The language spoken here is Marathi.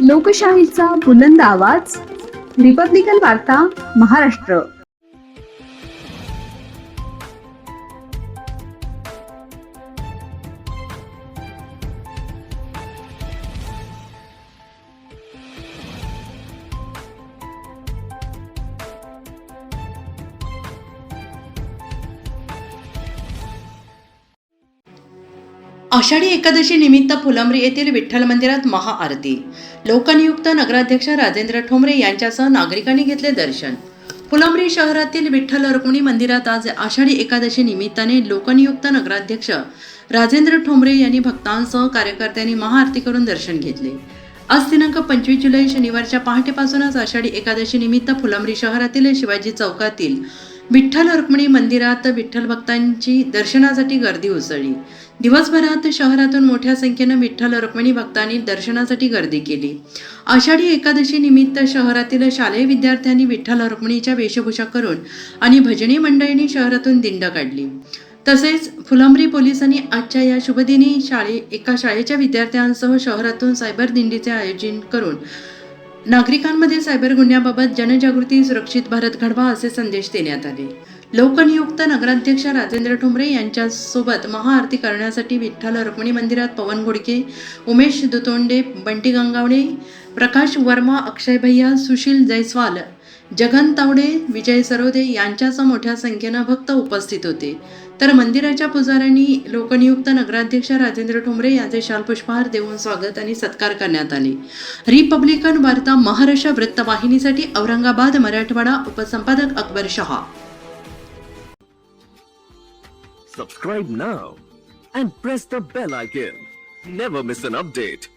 लोकशाहीचा बुलंद आवाज, रिपब्लिकन वार्ता महाराष्ट्र. आषाढी एकादशी निमित्त फुलंब्री येथील विठ्ठल मंदिरात महाआरती. लोकनियुक्त नगराध्यक्ष राजेंद्र ठोंबरे यांच्यासह नागरिकांनी घेतले दर्शन. फुलंब्री शहरातील विठ्ठल रुक्मिणी मंदिरात आज आषाढी एकादशी निमित्ताने लोकनियुक्त नगराध्यक्ष राजेंद्र ठोंबरे यांनी भक्तांसह कार्यकर्त्यांनी महाआरती करून दर्शन घेतले. आज दिनांक 25 जुलै शनिवारच्या पहाटेपासूनच आषाढी एकादशी निमित्त फुलंब्री शहरातील शिवाजी चौकातील विठ्ठल रुक्मिणी मंदिरात विठ्ठल भक्तांची दर्शनासाठी गर्दी उसळली. दिवसभरात शहरातून मोठ्या संख्येनं विठ्ठल रुक्मिणी भक्तांनी दर्शनासाठी गर्दी केली. आषाढी एकादशी निमित्त शहरातील शालेय विद्यार्थ्यांनी विठ्ठल रुक्मिणीच्या वेशभूषा करून आणि भजनी मंडळींनी शहरातून दिंड काढली. तसेच फुलंब्री पोलिसांनी आजच्या या शुभदिनी एका शाळेच्या विद्यार्थ्यांसह शहरातून सायबर दिंडीचे आयोजन करून नागरिकांमध्ये सायबर गुन्ह्याबाबत जनजागृती, सुरक्षित भारत घडवा असे संदेश देण्यात आले. लोकनियुक्त नगराध्यक्ष राजेंद्र ठोंबरे यांच्यासोबत महाआरती करण्यासाठी विठ्ठल रुक्मिणी मंदिरात पवन घोडके, उमेश दुतोंडे, बंटी गंगावणे, प्रकाश वर्मा, अक्षय भैया, सुशील जयस्वाल, जगन तावडे, विजय सरोदे यांच्यासह मोठ्या संख्येनं भक्त उपस्थित होते. तर मंदिराच्या पुजाऱ्यांनी लोकनियुक्त नगराध्यक्ष राजेंद्र ठोंबरे यांचे शालपुष्पहार देऊन स्वागत आणि सत्कार करण्यात आले. रिपब्लिकन वार्ता Maharashtra वृत्तवाहिनीसाठी Aurangabad, Marathwada. उपसंपादक Akbar Shah. Subscribe now and press the bell icon. Never miss an update.